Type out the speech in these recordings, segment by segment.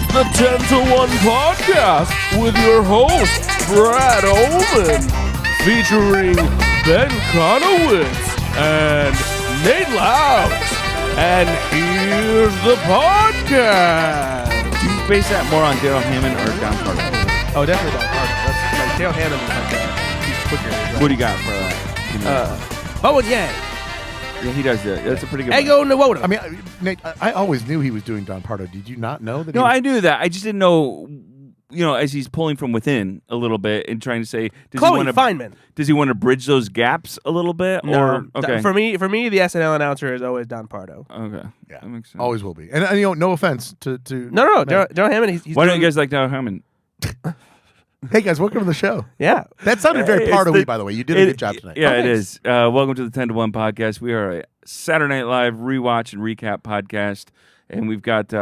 It's the 10 to 1 podcast with your host, Brad Ullman, featuring Ben Conowitz and Nate Loud. And here's the podcast. Do you base that more on Daryl Hammond or Don Pardo? Oh, definitely Don Pardo. That's like Daryl Hammond is like he's quicker. Right? What do you got for that? Oh, yeah. Yeah, he does that. That's a pretty good Ego one. Nwota. I mean, Nate, I always knew he was doing Don Pardo. Did you not know that? No, I knew that. I just didn't know, as he's pulling from within a little bit and trying to say, Chloe Feynman. Does he want to bridge those gaps a little bit? No. Or okay. For me, the SNL announcer is always Don Pardo. Okay. Yeah, That makes sense. always will be. And no offense to No. Daryl Hammond. He's Why don't you guys like Daryl Hammond? Hey guys, welcome to the show. Yeah. That sounded very Pardo-y, by the way. You did a good job tonight. Yeah, Oh, it thanks. is. Welcome to the 10 to 1 podcast. We are a Saturday Night Live rewatch and recap podcast, and we've got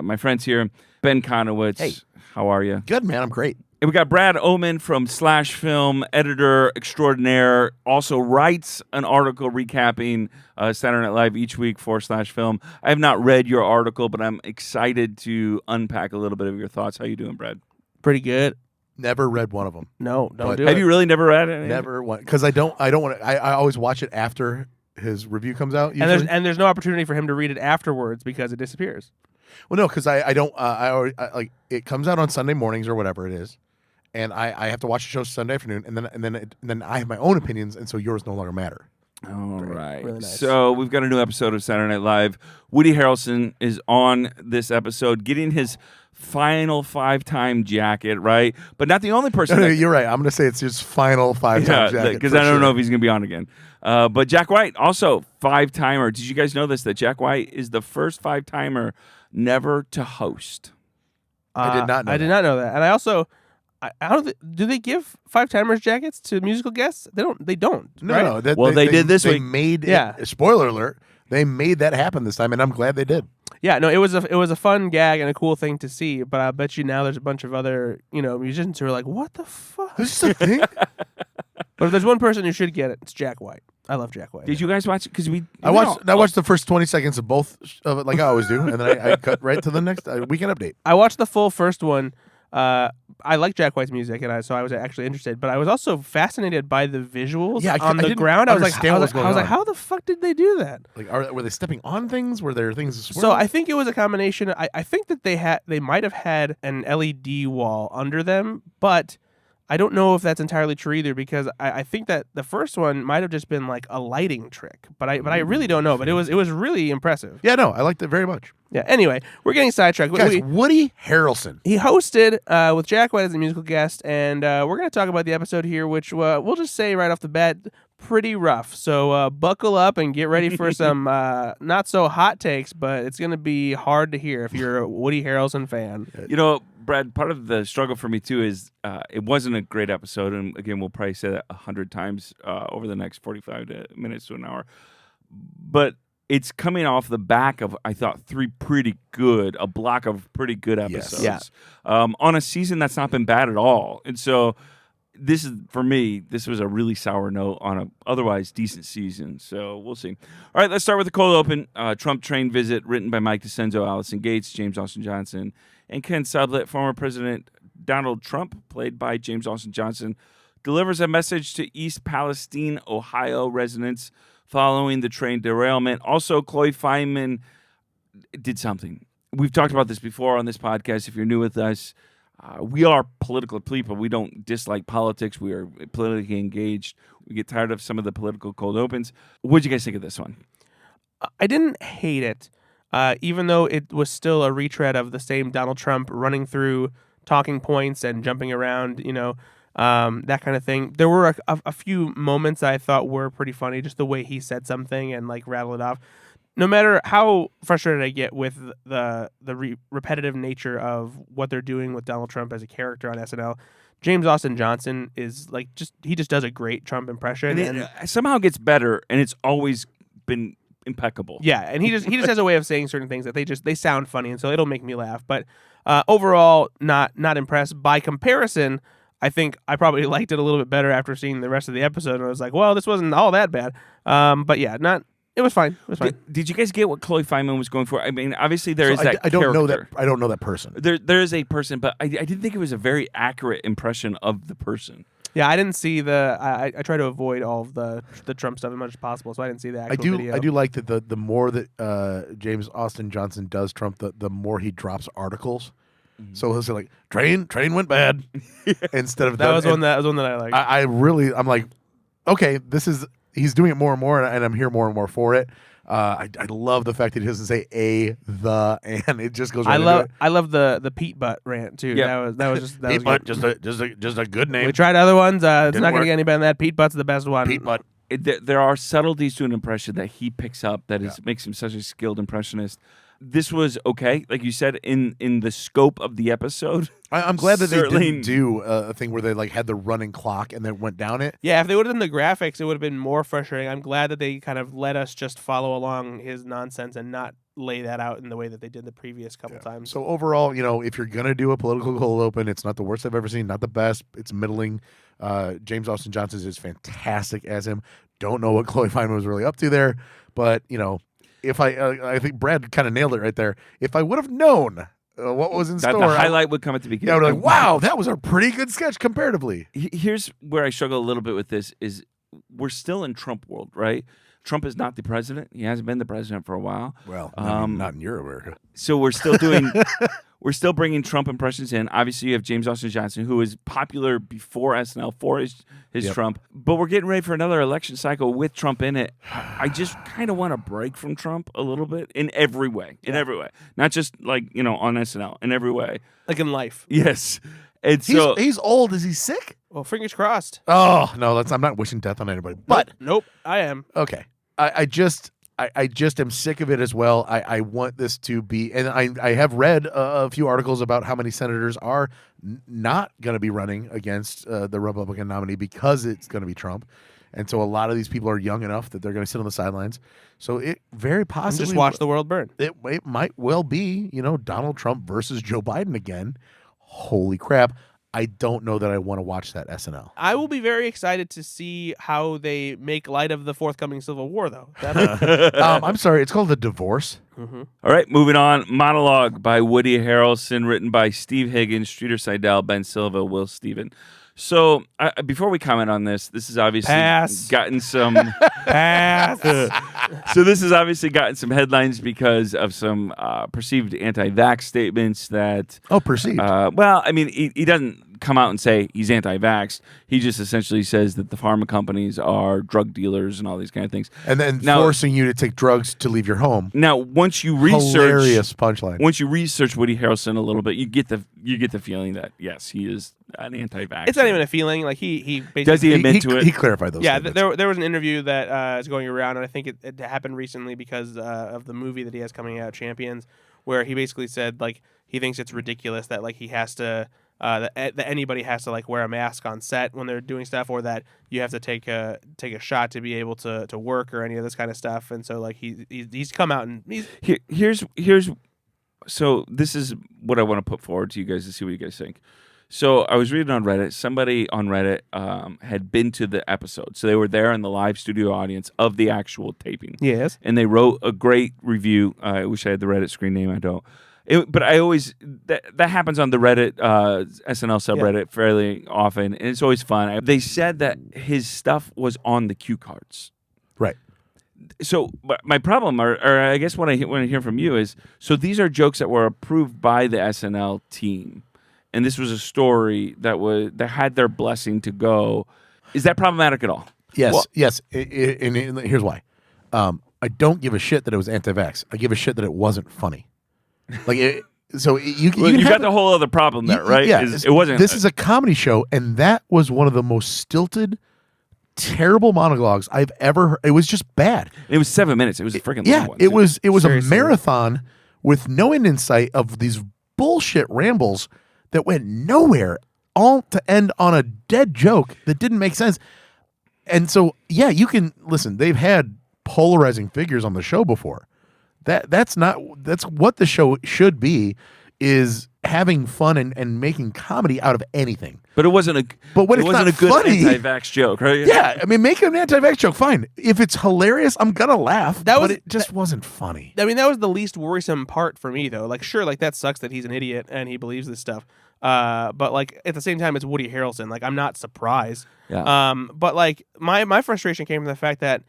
my friends here, Ben Conowitz. Hey. How are you? Good, man. I'm great. And we got Brad Ullman from Slash Film, editor extraordinaire, also writes an article recapping Saturday Night Live each week for Slash Film. I have not read your article, but I'm excited to unpack a little bit of your thoughts. How you doing, Brad? Pretty good. Never read one of them. No, don't But do it. Have you really never read it? Never one, because I don't want to. I always watch it after his review comes out. Usually. And there's no opportunity for him to read it afterwards because it disappears. Well, no, because I don't. I already like it comes out on Sunday mornings or whatever it is, and I have to watch the show Sunday afternoon, and then I have my own opinions, and so yours no longer matter. All right. Really nice. So we've got a new episode of Saturday Night Live. Woody Harrelson is on this episode, getting his final 5-time jacket, right? But not the only person. No, you're right. I'm going to say it's his final 5-time jacket. Because I don't know if he's going to be on again. But Jack White, also 5-timer. Did you guys know this, that Jack White is the first 5-timer never to host? I did not know I did not know that. And I also, I don't. Do they give 5-timers jackets to musical guests? They don't. They don't. No, right? no. Well, they did this they week. Made Yeah. it, spoiler alert. They made that happen this time, and I'm glad they did. Yeah, no, it was a fun gag and a cool thing to see. But I bet you now there's a bunch of other musicians who are like, what the fuck? This is a thing. But if there's one person who should get it, it's Jack White. I love Jack White. Did you guys watch it? Because I watched the first 20 seconds of both of it, like I always do, and then I cut right to the next weekend update. I watched the full first one. I like Jack White's music, and so I was actually interested. But I was also fascinated by the visuals on the didn't ground. I was understand what was going like, on. how the fuck did they do that? Like, were they stepping on things? Were there things? So I think it was a combination. I think that they might have had an LED wall under them, but I don't know if that's entirely true either, because I think that the first one might have just been like a lighting trick, but I really don't know. But it was really impressive. Yeah, no, I liked it very much. Yeah. Anyway, we're getting sidetracked. Guys, Woody Harrelson. He hosted with Jack White as a musical guest, and we're going to talk about the episode here, which we'll just say right off the bat, pretty rough. So buckle up and get ready for some not so hot takes, but it's going to be hard to hear if you're a Woody Harrelson fan. Brad, part of the struggle for me too is it wasn't a great episode, and again, we'll probably say that 100 times over the next 45 minutes to an hour. But it's coming off the back of, I thought, a block of pretty good episodes. Yes. On a season that's not been bad at all. And so this was a really sour note on a otherwise decent season. So we'll see. All right, let's start with the cold open. Trump train visit, written by Mike DeCenzo, Allison Gates, James Austin Johnson, and Ken Sudlett. Former President Donald Trump, played by James Austin Johnson, delivers a message to East Palestine, Ohio residents following the train derailment. Also, Chloe Feynman did something. We've talked about this before on this podcast. If you're new with us, we are political people. We don't dislike politics. We are politically engaged. We get tired of some of the political cold opens. What did you guys think of this one? I didn't hate it, even though it was still a retread of the same Donald Trump running through talking points and jumping around, that kind of thing. There were a few moments I thought were pretty funny, just the way he said something and like rattled it off. No matter how frustrated I get with the repetitive nature of what they're doing with Donald Trump as a character on SNL, James Austin Johnson is he just does a great Trump impression, and it somehow gets better, and it's always been impeccable. Yeah, and he just has a way of saying certain things that they sound funny, and so it'll make me laugh. But overall, not impressed. By comparison, I think I probably liked it a little bit better after seeing the rest of the episode, and I was like, well, this wasn't all that bad. But yeah, It was fine. It was fine. Did you guys get what Chloe Fineman was going for? I mean, obviously there is that I don't know that. character. I don't know that person. There is a person, but I didn't think it was a very accurate impression of the person. Yeah, I didn't see the. I try to avoid all of the Trump stuff as much as possible, so I didn't see the actual video. I do like that the more that James Austin Johnson does Trump, the more he drops articles. So he'll say like train went bad instead of that was one that I liked. I'm like, okay, he's doing it more and more, and I'm here more and more for it. I love the fact that he doesn't say the, and it just goes right into it. I love the Pete Butt rant too. Yep. That was just Pete Butt, just a good name. We tried other ones. It's Didn't not going to work. get any better than that. Pete Butt's the best one. Pete Butt. There are subtleties to an impression that he picks up that makes him such a skilled impressionist. This was okay, like you said, in the scope of the episode. I'm glad that they Certainly- didn't do a thing where they like had the running clock and then went down it. Yeah, if they would have done the graphics, it would have been more frustrating. I'm glad that they kind of let us just follow along his nonsense and not lay that out in the way that they did the previous couple times. So overall, if you're gonna do a political cold open, it's not the worst I've ever seen, not the best. It's middling. James Austin Johnson is fantastic as him. Don't know what Chloe Fineman was really up to there, but if I think Brad kind of nailed it right there. If I would have known what was in That store, the highlight would come at the beginning. I would be like, wow, that was a pretty good sketch comparatively. Here's where I struggle a little bit with this is we're still in Trump world, right? Trump is not the president. He hasn't been the president for a while. Well, not in your America. So we're still doing, we're still bringing Trump impressions in. Obviously, you have James Austin Johnson, who was popular before SNL for his Trump. But we're getting ready for another election cycle with Trump in it. I just kind of want to break from Trump a little bit in every way. In every way. Not just like, on SNL. In every way. Like in life. Yes. And so He's old. Is he sick? Well, fingers crossed. Oh no, I'm not wishing death on anybody. But Nope, I am. okay, I just am sick of it as well. I want this to be, and I have read a few articles about how many senators are not going to be running against the Republican nominee because it's going to be Trump, and so a lot of these people are young enough that they're going to sit on the sidelines. So it very possibly Just watch the world burn. It might well be Donald Trump versus Joe Biden again. Holy crap. I don't know that I want to watch that SNL. I will be very excited to see how they make light of the forthcoming Civil War, though. I'm sorry, it's called The Divorce. All right, moving on. Monologue by Woody Harrelson, written by Steve Higgins, Streeter Seidel, Ben Silva, Will Steven. So before we comment on this has obviously gotten some So this has obviously gotten some headlines because of some perceived anti-vax statements that Perceived. well, I mean, he doesn't come out and say he's anti-vax. He just essentially says that the pharma companies are drug dealers and all these kind of things. And then Now- forcing you to take drugs to leave your home. Now, once you research Hilarious punchline. Once you research Woody Harrelson a little bit, you get the feeling that yes, he is an anti-vax. It's not even a feeling. Like he basically Does he admit to it? He clarified those. Yeah, statements. there was an interview that is going around, and I think it happened recently because of the movie that he has coming out, Champions, where he basically said like he thinks it's ridiculous that like he has to that anybody has to like wear a mask on set when they're doing stuff, or that you have to take a shot to be able to work or any of this kind of stuff. And so like he's come out and here's so this is what I want to put forward to you guys to see what you guys think. So I was reading on Reddit. Somebody on Reddit had been to the episode, so they were there in the live studio audience of the actual taping. Yes, and they wrote a great review. I wish I had the Reddit screen name. I don't. But I always that happens on the Reddit SNL subreddit fairly often, and it's always fun. They said that his stuff was on the cue cards. Right. So my problem, or I guess what I want to hear from you is, so these are jokes that were approved by the SNL team, and this was a story that had their blessing to go. Is that problematic at all? Yes. Well, yes. And here's why. I don't give a shit that it was anti-vax. I give a shit that it wasn't funny. Like you got the whole other problem there, right? Yeah, It wasn't. This is a comedy show, and that was one of the most stilted, terrible monologues I've ever heard. It was just bad. It was 7 minutes. It was a freaking long one. It was Seriously. a marathon with no end in sight of these bullshit rambles that went nowhere, all to end on a dead joke that didn't make sense. And so, yeah, you can listen. They've had polarizing figures on the show before. That's what the show should be. Is having fun and making comedy out of anything. But it wasn't a. But when it it's wasn't not a good funny, anti-vax joke, right? Yeah, I mean, make an anti-vax joke, fine. If it's hilarious, I'm gonna laugh. But it just wasn't funny. I mean, that was the least worrisome part for me, though. Like, sure, like that sucks that he's an idiot and he believes this stuff. But like at the same time, it's Woody Harrelson. Like, I'm not surprised. Yeah. But like my frustration came from the fact that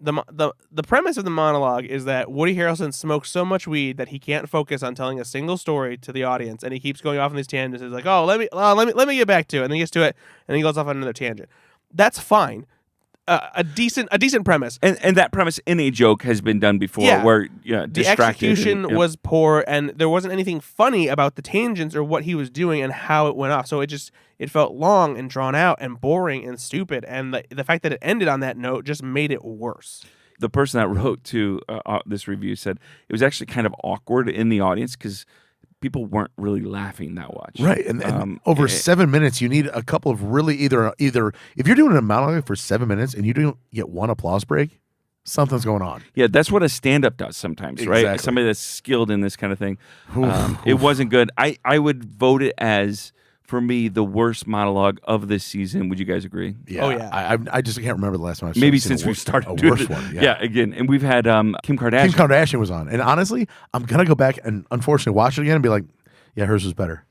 the premise of the monologue is that Woody Harrelson smokes so much weed that he can't focus on telling a single story to the audience, and he keeps going off on these tangents. He's like, "Oh, let me get back to it," and then he gets to it, and he goes off on another tangent. That's fine. A decent premise, and that premise in a joke has been done before, where the distracted execution was poor, and there wasn't anything funny about the tangents or what he was doing and how it went off. So it felt long and drawn out and boring and stupid, and the fact that it ended on that note just made it worse. The person that wrote to this review said it was actually kind of awkward in the audience because people weren't really laughing that much. Right. And over 7 minutes, you need a couple of really either if you're doing a monologue for 7 minutes and you don't get one applause break, something's going on. Yeah, that's what a stand-up does sometimes, right? Exactly. Somebody that's skilled in this kind of thing. It wasn't good. I would vote it as, for me, the worst monologue of this season. Would you guys agree? Yeah. Oh, yeah. I just can't remember the last time I've Maybe seen since we started a doing worse it. one. Yeah, again. And we've had Kim Kardashian. Kim Kardashian was on. And honestly, I'm going to go back and unfortunately watch it again and be like, yeah, hers was better.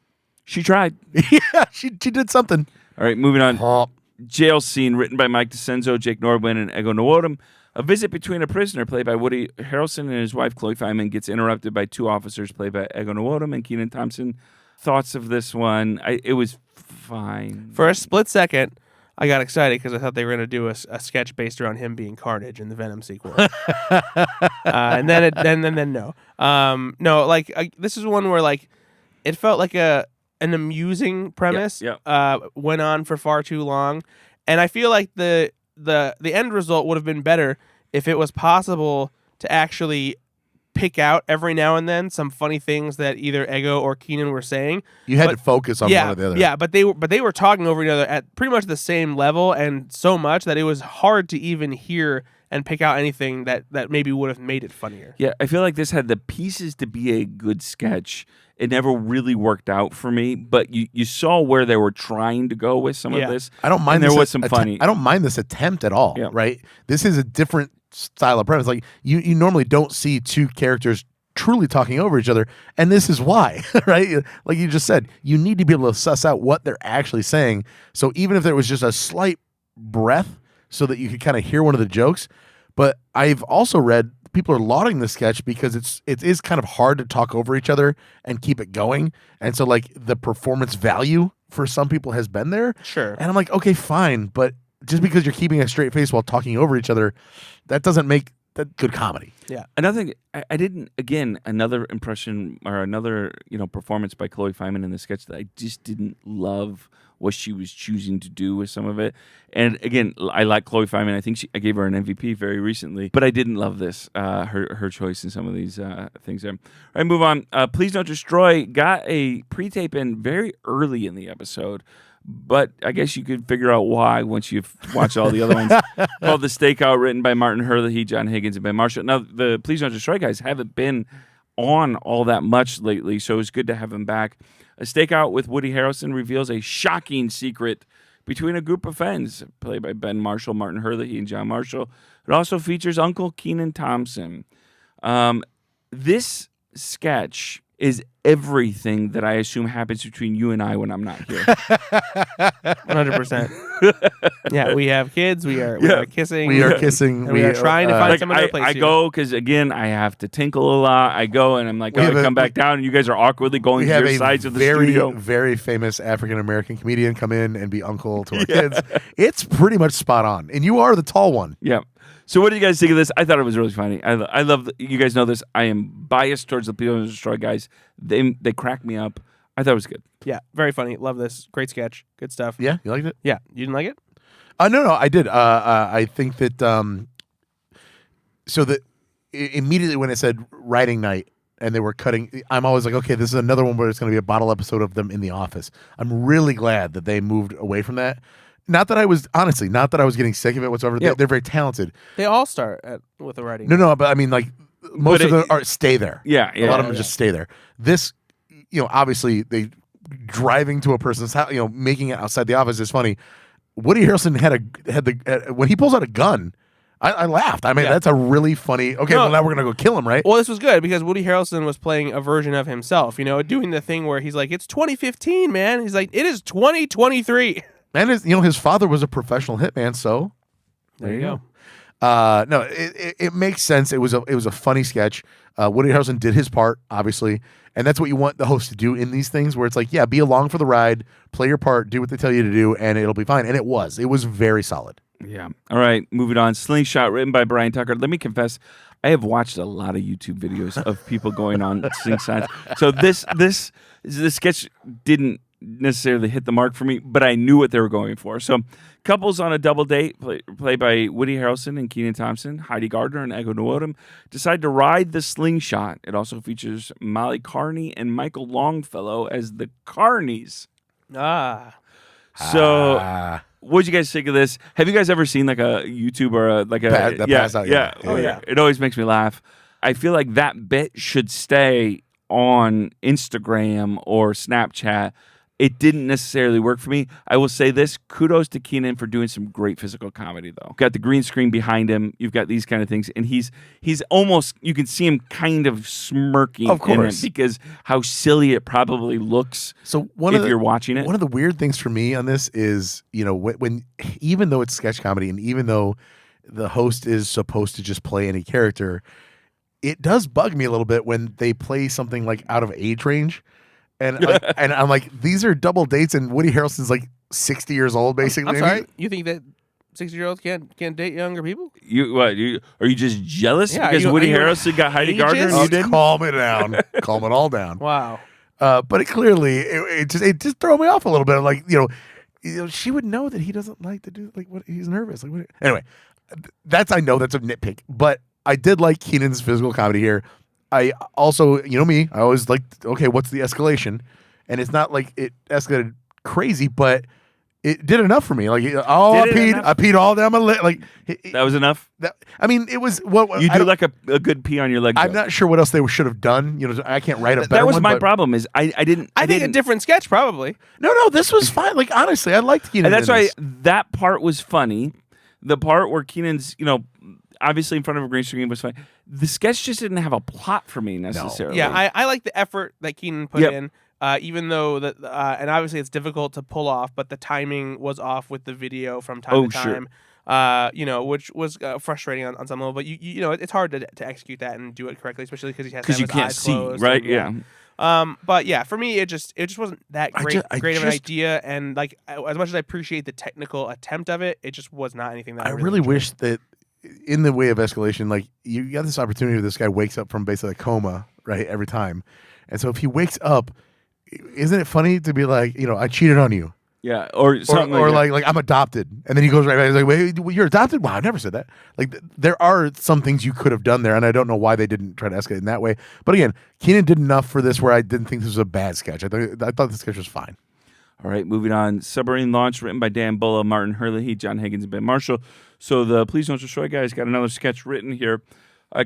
She tried. Yeah, she did something. All right, moving on. Jail scene written by Mike DeCenzo, Jake Nordwin, and Ego Nwodim. A visit between a prisoner played by Woody Harrelson and his wife Chloe Fineman gets interrupted by two officers played by Ego Nwodim and Kenan Thompson. Thoughts of this one? It was fine. For a split second, I got excited because I thought they were going to do a sketch based around him being Carnage in the Venom sequel. And then no. No, like this is one where like it felt like an amusing premise. Went on for far too long, and I feel like the end result would have been better if it was possible to actually pick out every now and then some funny things that either Ego or Kenan were saying. You had to focus on one or the other. Yeah, but they were talking over each other at pretty much the same level, and so much that it was hard to even hear and pick out anything that maybe would have made it funnier. Yeah, I feel like this had the pieces to be a good sketch. It never really worked out for me, but you saw where they were trying to go with some of this. I don't mind. There was some funny. I don't mind this attempt at all. Yeah. Right? This is a different style of premise. Like you normally don't see two characters truly talking over each other, and this is why. Right? Like you just said, you need to be able to suss out what they're actually saying. So even if there was just a slight breath, so that you could kind of hear one of the jokes. But I've also read people are lauding the sketch because it is kind of hard to talk over each other and keep it going. And so like the performance value for some people has been there. Sure. And I'm like, okay, fine. But just because you're keeping a straight face while talking over each other, that doesn't make that good comedy. Yeah. Another thing, I didn't, again, another impression or another, performance by Chloe Fineman in the sketch that I just didn't love what she was choosing to do with some of it. And again, I like Chloe Fineman. I think I gave her an MVP very recently, but I didn't love this, her choice in some of these things there. All right, move on. Please Don't Destroy got a pre-tape in very early in the episode, but I guess you could figure out why once you've watched all the other ones. Called The Stakeout, written by Martin Herlihy, John Higgins, and Ben Marshall. Now, the Please Don't Destroy guys haven't been on all that much lately, so it's good to have them back. A Stakeout with Woody Harrelson reveals a shocking secret between a group of friends, played by Ben Marshall, Martin Herlihy, and John Marshall. It also features Uncle Kenan Thompson. This sketch is everything that I assume happens between you and I when I'm not here. 100%. Yeah, we have kids. We are kissing. We are kissing. And we are trying to find some other place. I go because, again, I have to tinkle a lot. I go and I'm like, I come back down, and you guys are awkwardly going to your sides of the studio. Very famous African-American comedian come in and be uncle to our kids. It's pretty much spot on. And you are the tall one. Yeah. So what do you guys think of this? I thought it was really funny. I love you guys know this. I am biased towards the Please Don't Destroy guys. They crack me up. I thought it was good. Yeah, very funny. Love this. Great sketch. Good stuff. Yeah, you liked it? Yeah. You didn't like it? No, I did. I think that so that immediately when it said writing night and they were cutting, I'm always like, okay, this is another one where it's going to be a bottle episode of them in the office. I'm really glad that they moved away from that. Not that I was getting sick of it whatsoever. Yeah. They're very talented. They all start with the writing. No, but I mean, like most of them stay there. Yeah. A lot of them just stay there. This, obviously they driving to a person's house, making it outside the office is funny. Woody Harrelson had when he pulls out a gun, I laughed. I mean, that's a really funny. Okay, well now we're gonna go kill him, right? Well, this was good because Woody Harrelson was playing a version of himself, doing the thing where he's like, "It's 2015, man." He's like, "It is 2023." And his father was a professional hitman, so There you go. No, it makes sense. It was a funny sketch. Woody Harrelson did his part, obviously, and that's what you want the host to do in these things, where it's like, yeah, be along for the ride, play your part, do what they tell you to do, and it'll be fine. And it was very solid. Yeah. All right, moving on. Slingshot, written by Brian Tucker. Let me confess, I have watched a lot of YouTube videos of people going on slingshots. So this sketch didn't necessarily hit the mark for me, but I knew what they were going for. So, couples on a double date, played by Woody Harrelson and Kenan Thompson, Heidi Gardner and Ego Nwodim, decide to ride the slingshot. It also features Molly Carney and Michael Longfellow as the Carneys. So, what'd you guys think of this? Have you guys ever seen like a YouTube or pass out? Yeah. Oh, yeah. It always makes me laugh. I feel like that bit should stay on Instagram or Snapchat. It didn't necessarily work for me. I will say this, kudos to Kenan for doing some great physical comedy, though. Got the green screen behind him. You've got these kind of things. And he's almost, you can see him kind of smirking of course. in it because how silly it probably looks you're watching it. One of the weird things for me on this is, when even though it's sketch comedy and even though the host is supposed to just play any character, it does bug me a little bit when they play something like out of age range. And and I'm like, these are double dates, and Woody Harrelson's like 60 years old, basically. I'm sorry, you think that 60-year-olds can't date younger people? Are you just jealous because Woody Harrelson got Heidi Gardner and you didn't? Calm it down, calm it all down. Wow. But it clearly it just threw me off a little bit. Like she would know that he doesn't like to do what he's nervous. Anyway, that's a nitpick, but I did like Kenan's physical comedy here. I also, me, I always like, okay, what's the escalation? And it's not like it escalated crazy, but it did enough for me. Like, I peed all down my leg. Like, that was enough? It was what you do like a good pee on your leg. I'm not sure what else they should have done. I can't write a better one. That was my problem. Is I think a different sketch probably. No, this was fine. Like, honestly, I liked Kenan. And that's why that part was funny. The part where Kenan's, obviously in front of a green screen was fine. The sketch just didn't have a plot for me necessarily. No. Yeah, I like the effort that Kenan put in, even though and obviously it's difficult to pull off, but the timing was off with the video from time to time. Sure. Which was frustrating on some level, but it's hard to execute that and do it correctly, especially because he has to have his eyes closed. Right? Yeah. But yeah, for me, it just wasn't that great of an idea, and like as much as I appreciate the technical attempt of it, it just was not anything that I really wish that. In the way of escalation, like you got this opportunity where this guy wakes up from basically a coma, right, every time. And so if he wakes up, isn't it funny to be like, I cheated on you? Yeah, or something or like I'm adopted. And then he goes right back, he's like, wait, you're adopted? Wow, I never said that. Like there are some things you could have done there, and I don't know why they didn't try to escalate in that way. But again, Kenan did enough for this where I didn't think this was a bad sketch. I thought the sketch was fine. All right, moving on. Submarine Launch, written by Dan Bulla, Martin Herlihy, John Higgins, and Ben Marshall. So the Please Don't Destroy guys got another sketch written here.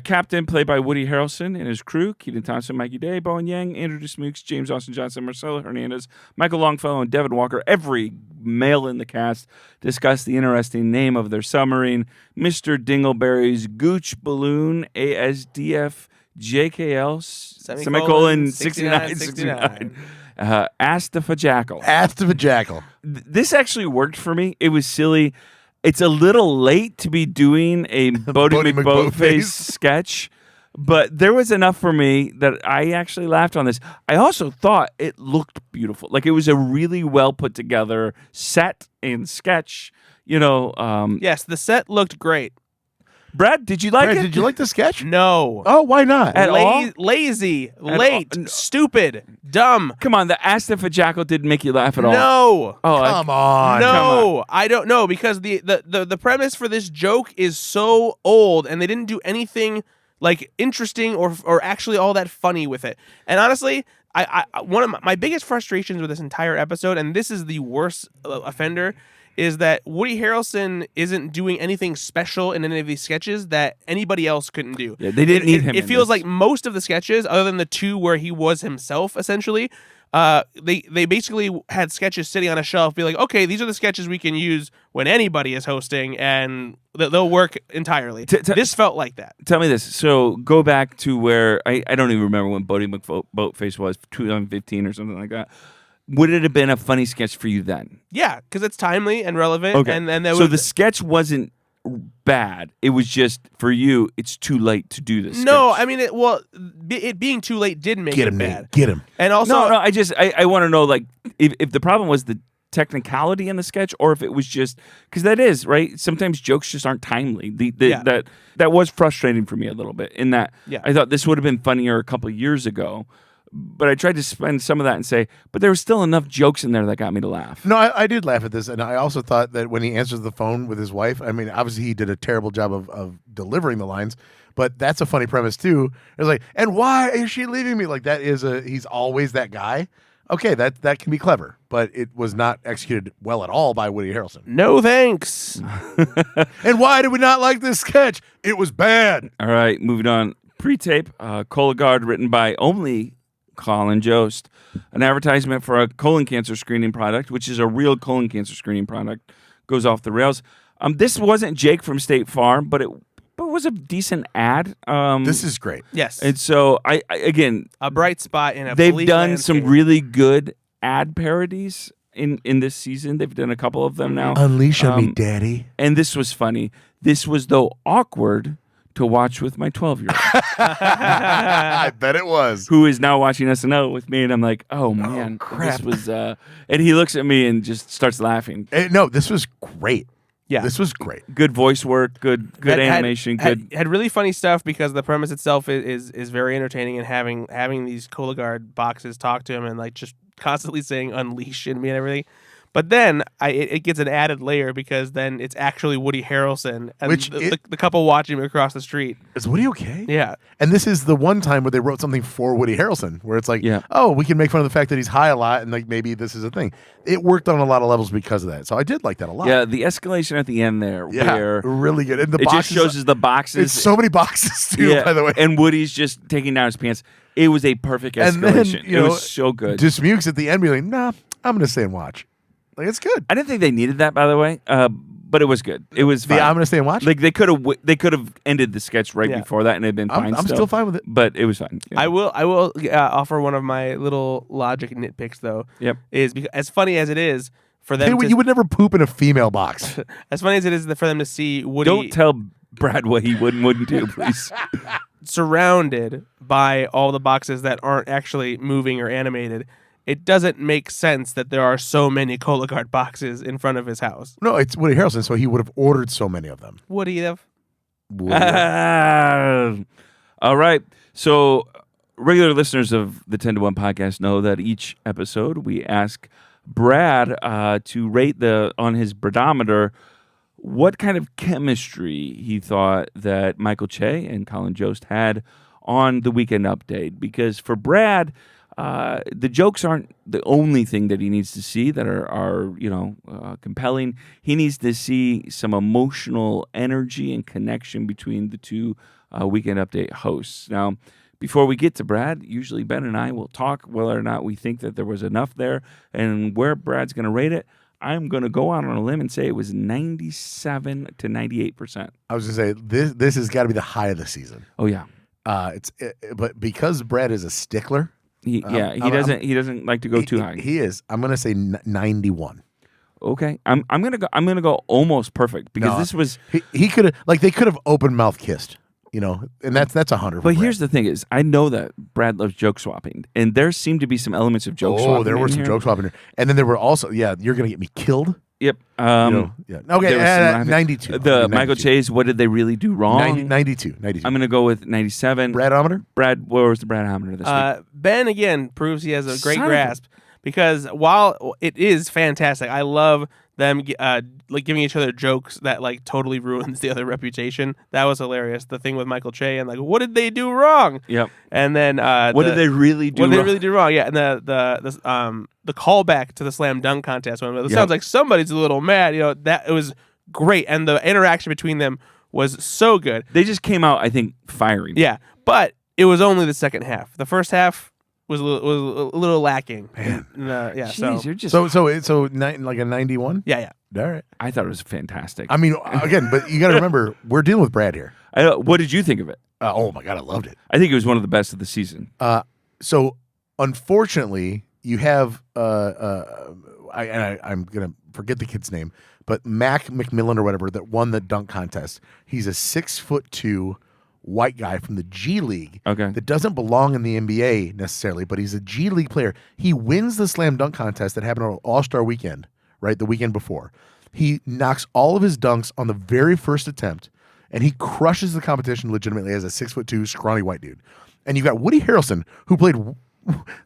Captain, played by Woody Harrelson and his crew, Kenan Thompson, Mikey Day, Bowen Yang, Andrew DeSmooks, James Austin Johnson, Marcelo Hernandez, Michael Longfellow, and Devin Walker. Every male in the cast discuss the interesting name of their submarine, Mr. Dingleberry's Gooch Balloon, ASDF JKL, semicolon 6969. Ask the Fajackal. Ask the Fajackal. This actually worked for me. It was silly. It's a little late to be doing a Boaty McBoatface sketch, but there was enough for me that I actually laughed on this. I also thought it looked beautiful. Like it was a really well put together set and sketch. Yes, the set looked great. Brad, did you like it? Did you like the sketch? No. Oh, why not? At all? Lazy, late, stupid, dumb. Come on, the Ask the Fajackal didn't make you laugh at all. No. Oh, come on. No, I don't know because the premise for this joke is so old and they didn't do anything like interesting or actually all that funny with it. And honestly, I one of my biggest frustrations with this entire episode, and this is the worst offender, is that Woody Harrelson isn't doing anything special in any of these sketches that anybody else couldn't do. Yeah, they didn't need him. It in feels this. like most of the sketches, other than the two where he was himself, essentially, they basically had sketches sitting on a shelf, be like, okay, these are the sketches we can use when anybody is hosting, and they'll work entirely. This felt like that. Tell me this. So go back to where I don't even remember when Boaty McBoatface was, 2015 or something like that. Would it have been a funny sketch for you then? Yeah, because it's timely and relevant. Okay. And so the sketch wasn't bad. It was just, for you, it's too late to do this. No, sketch. I mean, it being too late did make Get it him, bad. Nate. Get him. And also, No, I want to know, like, if the problem was the technicality in the sketch, or if it was just, because that is, right? Sometimes jokes just aren't timely. That was frustrating for me a little bit, in that I thought this would have been funnier a couple of years ago. But I tried to spend some of that and say, but there was still enough jokes in there that got me to laugh. No, I did laugh at this, and I also thought that when he answers the phone with his wife, I mean, obviously he did a terrible job of delivering the lines, but that's a funny premise too. It's like, and why is she leaving me? Like, that is he's always that guy. Okay, that can be clever, but it was not executed well at all by Woody Harrelson. no thanks. And why did we not like this sketch? It was bad. All right, moving on. Pre-tape, Cologuard, written by only Colin Jost, an advertisement for a colon cancer screening product, which is a real colon cancer screening product, goes off the rails. This wasn't Jake from State Farm, but it was a decent ad. This is great. Yes. And so I again, a bright spot in a they've bleak done landscape. some really good ad parodies in this season. They've done a couple of them now. Unleash on me, daddy. And this was funny. This was, though, awkward to watch with my 12-year-old. I bet it was. Who is now watching SNL with me, and I'm like, oh man, crap. this was, and he looks at me and just starts laughing. No, this was great. Yeah. This was great. Good voice work, good animation, had really funny stuff, because the premise itself is very entertaining, and having these Cologuard boxes talk to him and like just constantly saying unleash in me and everything. But then it gets an added layer, because then it's actually Woody Harrelson and the couple watching him across the street. Is Woody okay? Yeah. And this is the one time where they wrote something for Woody Harrelson, where it's like, Yeah. oh, we can make fun of the fact that he's high a lot, and like maybe this is a thing. It worked on a lot of levels because of that. So I did like that a lot. Yeah, the escalation at the end there, Yeah, where really good. And the it boxes, just shows us the boxes. It's so many boxes too, by the way. And Woody's just taking down his pants. It was a perfect And escalation. then, It was so good. Dismukes at the end being like, nah, I'm going to stay and watch. Like, it's good. I didn't think they needed that, by the way, but it was good. It was fine. I'm going to stay and watch? Like they could have ended the sketch right before that, and it'd been fine. I'm still fine with it. But it was fine. Yeah. I will offer one of my little logic nitpicks, though. Yep. Is because, as funny as it is for them, You would never poop in a female box. as funny as it is for them to see Woody Don't tell Brad what he wouldn't do, please. surrounded by all the boxes that aren't actually moving or animated, it doesn't make sense that there are so many Cologuard boxes in front of his house. No, it's Woody Harrelson, so he would have ordered so many of them. Would he have? All right. So regular listeners of the 10 to 1 podcast know that each episode we ask Brad to rate on his Bradometer what kind of chemistry he thought that Michael Che and Colin Jost had on the Weekend Update. Because for Brad, the jokes aren't the only thing that he needs to see that are compelling. He needs to see some emotional energy and connection between the two Weekend Update hosts. Now, before we get to Brad, usually Ben and I will talk whether or not we think that there was enough there and where Brad's going to rate it. I'm going to go out on a limb and say it was 97 to 98%. I was going to say, this has got to be the high of the season. Oh, yeah. But because Brad is a stickler, He doesn't like to go too high. He is. I'm going to say 91. Okay, I'm gonna go almost perfect, because this was he could have, like, they could have open mouth kissed, and that's 100. But here's the thing: is I know that Brad loves joke swapping, and there seemed to be some elements of joke swapping. Oh, there were some joke swapping here, and then there were also you're gonna get me killed. Yep. Yeah. Okay. 92. The 92. Michael Chase. What did they really do wrong? 92. I'm gonna go with 97. Bradometer. Brad, what was the Bradometer this week? Ben again proves he has a great Son of a- grasp, because while it is fantastic, I love them like giving each other jokes that like totally ruins the other reputation. That was hilarious. The thing with Michael Che and like, what did they do wrong? Yep. And then What did they really do? What did they wrong? really do wrong? Yeah, and the callback to the slam dunk contest when it sounds like somebody's a little mad. You know, that it was great, and the interaction between them was so good. They just came out, I think, firing. Yeah, but it was only the second half. The first half was a little lacking. Man. Jeez, So you're just. Like a 91. yeah. All right. I thought it was fantastic. I mean, again, but you got to remember, we're dealing with Brad here. What did you think of it? Oh my God, I loved it. I think it was one of the best of the season. So unfortunately, you have I'm gonna forget the kid's name, but Mac McMillan or whatever that won the dunk contest. He's a 6'2" white guy from the G League. Okay. That doesn't belong in the NBA necessarily, but he's a G League player. He wins the slam dunk contest that happened on All-Star weekend, right? The weekend before. He knocks all of his dunks on the very first attempt, and he crushes the competition legitimately as a 6'2" scrawny white dude. And you've got Woody Harrelson, who played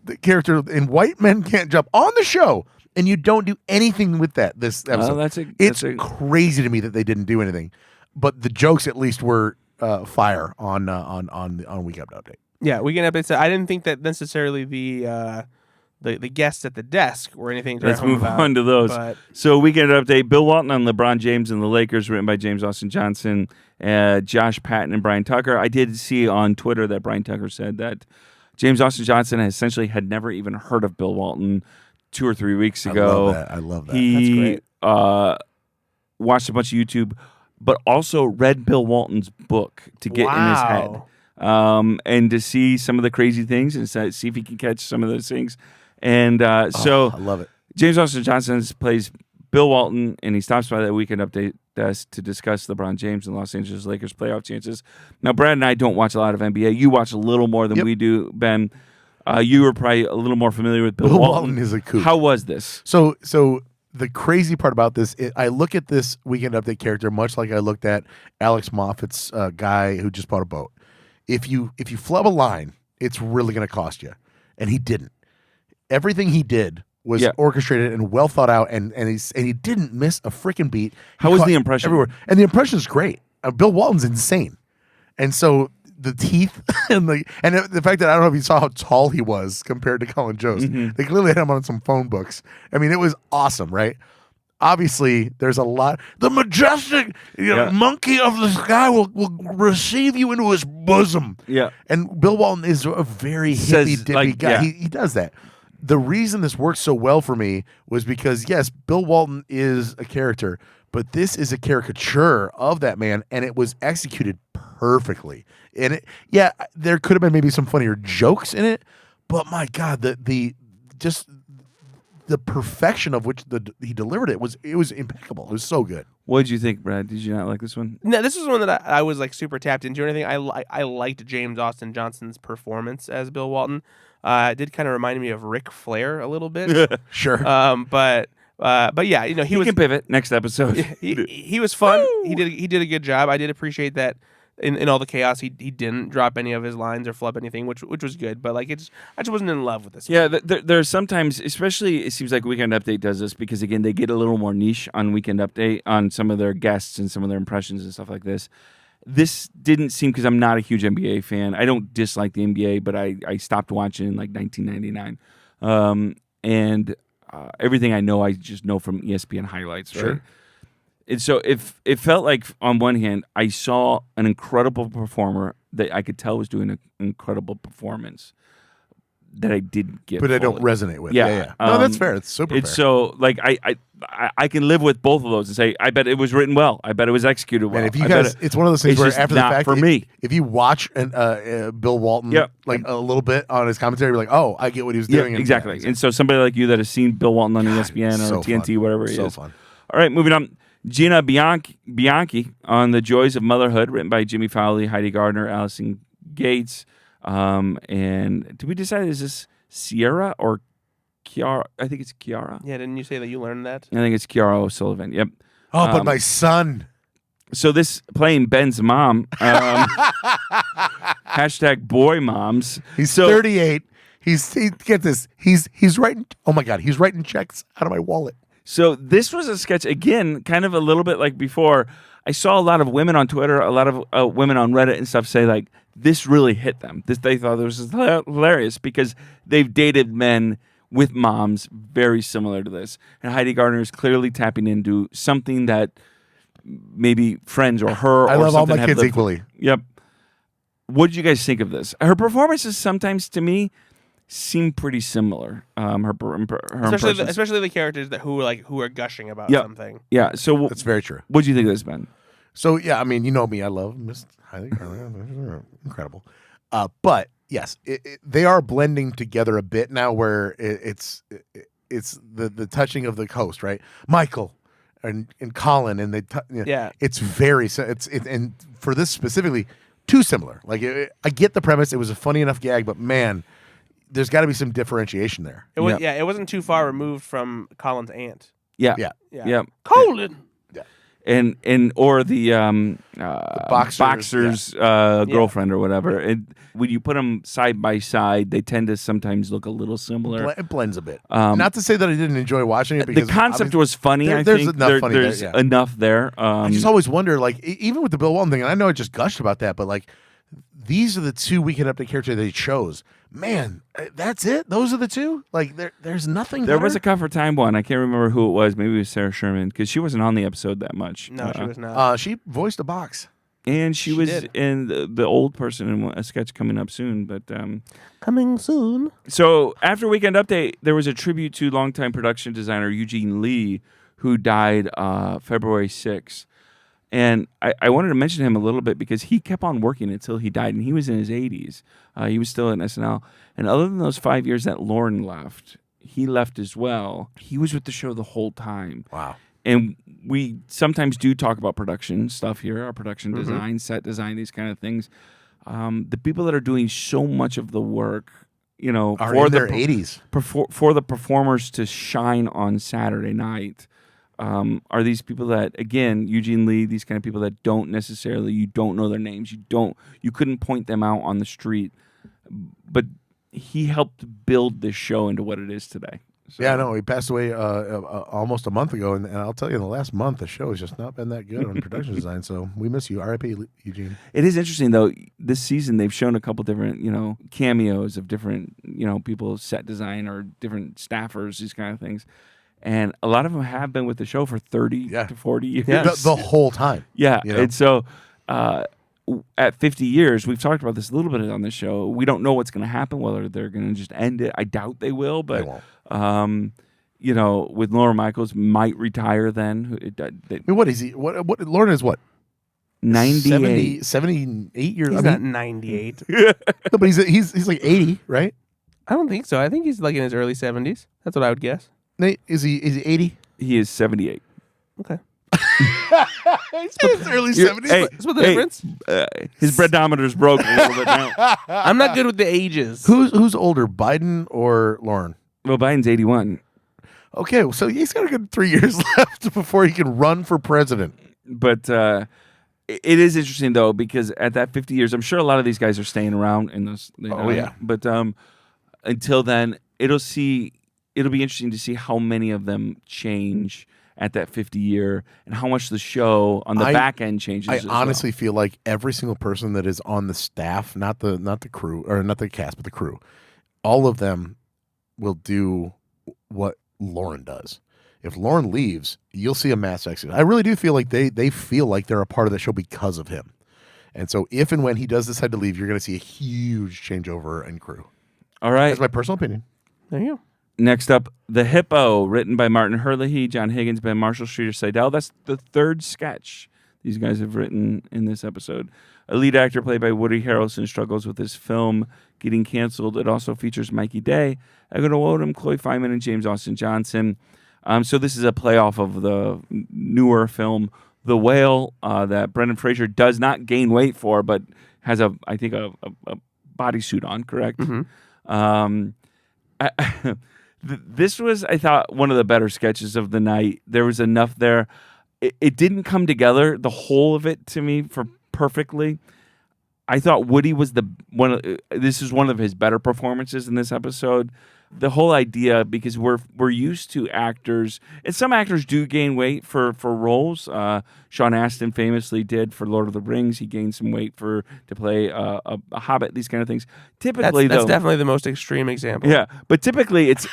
the character in White Men Can't Jump on the show, and you don't do anything with that this episode. It's crazy to me that they didn't do anything. But the jokes at least were fire on Weekend Update. Yeah, Weekend Update. So I didn't think that necessarily the guests at the desk or anything. To Let's write home move about, on to those. but- So Weekend Update, Bill Walton on LeBron James and the Lakers, written by James Austin Johnson, Josh Patton, and Brian Tucker. I did see on Twitter that Brian Tucker said that James Austin Johnson essentially had never even heard of Bill Walton 2 or 3 weeks ago. I love that. He watched a bunch of YouTube, but also read Bill Walton's book to get in his head. And to see some of the crazy things and see if he can catch some of those things. And so I love it. James Austin Johnson plays Bill Walton, and he stops by that Weekend Update desk to discuss LeBron James and Los Angeles Lakers playoff chances. Now, Brad and I don't watch a lot of NBA. You watch a little more than we do, Ben. You were probably a little more familiar with Bill Walton. Is a kook. How was this? So the crazy part about this, I look at this Weekend Update character much like I looked at Alex Moffat's guy who just bought a boat. If you flub a line, it's really going to cost you, and he didn't. Everything he did was orchestrated and well thought out, and he didn't miss a freaking beat. How was the impression? Everywhere, and the impression is great. Bill Walton's insane, and so the teeth and the fact that I don't know if you saw how tall he was compared to Colin Jost. They clearly had him on some phone books. I mean, it was awesome, right? Obviously, there's a lot. The majestic monkey of the sky will receive you into his bosom. Yeah. And Bill Walton is a very hippy-dippy guy. Yeah. He does that. The reason this worked so well for me was because, yes, Bill Walton is a character, but this is a caricature of that man, and it was executed perfectly. And there could have been maybe some funnier jokes in it, but my God, the perfection of which he delivered it was impeccable. It was so good. What did you think, Brad? Did you not like this one? No, this was one that I was like super tapped into. Anything I liked James Austin Johnson's performance as Bill Walton. It did kind of remind me of Ric Flair a little bit. Sure. But yeah, he was can pivot next episode. he was fun. He did a good job. I did appreciate that. In all the chaos, he didn't drop any of his lines or flub anything, which was good. But I just wasn't in love with this. Yeah, there's sometimes, especially it seems like Weekend Update does this because again they get a little more niche on Weekend Update on some of their guests and some of their impressions and stuff like this. This didn't seem, because I'm not a huge NBA fan. I don't dislike the NBA, but I stopped watching in like 1999, and everything I know just know from ESPN highlights. Right? Sure. And so it felt like, on one hand, I saw an incredible performer that I could tell was doing an incredible performance that I didn't get. But fully. I don't resonate with. Yeah. No, that's fair. It's super It's fair. so, like, I can live with both of those and say, I bet it was written well. I bet it was executed well. And if you guys, it's one of those things it's where just after the not fact, for me. if you watch Bill Walton like a little bit on his commentary, you're like, oh, I get what he was doing. Exactly. And so somebody like you that has seen Bill Walton on ESPN or so TNT, fun. whatever it So is. fun. All right, moving on. Gina Bianchi on The Joys of Motherhood, written by Jimmy Fowley, Heidi Gardner, Allison Gates. And did we decide, is this Sierra or Kiara? I think it's Kiara. Yeah, didn't you say that you learned that? I think it's Kiara O'Sullivan. Yep. Oh, but my son. So this playing Ben's mom. Hashtag boy moms. He's 38. Get this. He's writing. Oh my God, he's writing checks out of my wallet. So this was a sketch, again, kind of a little bit like before. I saw a lot of women on Twitter, a lot of women on Reddit and stuff say, like, this really hit them. They thought this was hilarious because they've dated men with moms very similar to this. And Heidi Gardner is clearly tapping into something that maybe friends or her I or love all something my have kids lived- equally. Yep. What did you guys think of this? Her performances sometimes, to me, seem pretty similar. Her impressions. Especially the characters who are gushing about Yep. something. Yeah. So That's very true. what do you think of this, Ben? So yeah, I mean, you know me, I love Miss Heidi Gardner, incredible. But yes, they are blending together a bit now, where it's the touching of the host, right? Michael and Colin, and Yeah. it's very and for this specifically, too similar. Like I get the premise; it was a funny enough gag, but man, there's got to be some differentiation there. It was it wasn't too far removed from Colin's aunt. Yeah. Yeah. Yeah. Colin. And or the boxer's, girlfriend or whatever. And when you put them side by side, they tend to sometimes look a little similar. It blends a bit. Not to say that I didn't enjoy watching it, because The concept was funny. there's enough funny there, there's yeah. enough there. I just always wonder, like, even with the Bill Walton thing, and I know I just gushed about that, but like, these are the two Weekend Update characters they chose. Man, that's it. Those are the two. Like, there's nothing. There better? was a Cover Time one. I can't remember who it was. Maybe it was Sarah Sherman, because she wasn't on the episode that much. No, she was not. She voiced a box. And she was did. in the old person in a sketch coming up soon. But Coming soon. so after Weekend Update, there was a tribute to longtime production designer Eugene Lee, who died February 6th. And I wanted to mention him a little bit because he kept on working until he died, and he was in his 80s. He was still in SNL. And other than those 5 years that Lauren left, he left as well. He was with the show the whole time. Wow. And we sometimes do talk about production stuff here, our production design, set design, these kind of things. The people that are doing so much of the work, Are for in their the 80s. for the performers to shine on Saturday night, are these people that, again, Eugene Lee, these kind of people that you don't know their names, you couldn't point them out on the street, but he helped build this show into what it is today. So, Yeah, no, he passed away almost a month ago, and I'll tell you, in the last month, the show has just not been that good on production design. So we miss you, R.I.P. Eugene. It is interesting though. This season they've shown a couple different, cameos of different, people, set design or different staffers, these kind of things, and a lot of them have been with the show for 30 to 40 years. Yeah. The whole time. Yeah, You know? and so at 50 years, we've talked about this a little bit on the show. We don't know what's going to happen, whether they're going to just end it. I doubt they will, but They won't. with Laura Michaels might retire then. I mean, what is he? What Lauren is what? 98. 78 years. He's I not mean, 98. no, but he's like 80, right? I don't think so. I think he's like in his early 70s. That's what I would guess. Nate, is he 80? He is 78. Okay. He's in his early 70s. Hey, What's the difference? His breadometer's broke a little bit now. I'm not good with the ages. Who's older, Biden or Lauren? Well, Biden's 81. Okay, so he's got a good 3 years left before he can run for president. But it is interesting, though, because at that 50 years, I'm sure a lot of these guys are staying around in those. Yeah. But until then, it'll be interesting to see how many of them change at that 50 year and how much the show on the back end changes. I as honestly well. feel like every single person that is on the staff, not the crew, or not the cast, but the crew, all of them will do what Lauren does. If Lauren leaves, you'll see a mass exodus. I really do feel like they feel like they're a part of the show because of him. And so if and when he does decide to leave, you're going to see a huge changeover in crew. All right. That's my personal opinion. There you go. Next up, The Hippo, written by Martin Herlihy, John Higgins, Ben Marshall, Streeter Seidel. That's the third sketch these guys have written in this episode. A lead actor played by Woody Harrelson struggles with his film getting canceled. It also features Mikey Day, Edgar Odom, Chloe Fineman, and James Austin Johnson. So this is a playoff of the newer film, The Whale, that Brendan Fraser does not gain weight for, but has I think a bodysuit on, correct? Mm-hmm. This was, I thought, one of the better sketches of the night. There was enough there. It didn't come together, the whole of it, to me, for perfectly. I thought Woody was this is one of his better performances in this episode. The whole idea, because we're used to actors, and some actors do gain weight for roles. Sean Astin famously did for Lord of the Rings. He gained some weight to play a Hobbit. These kind of things. Typically, that's definitely the most extreme example. Yeah, but typically it's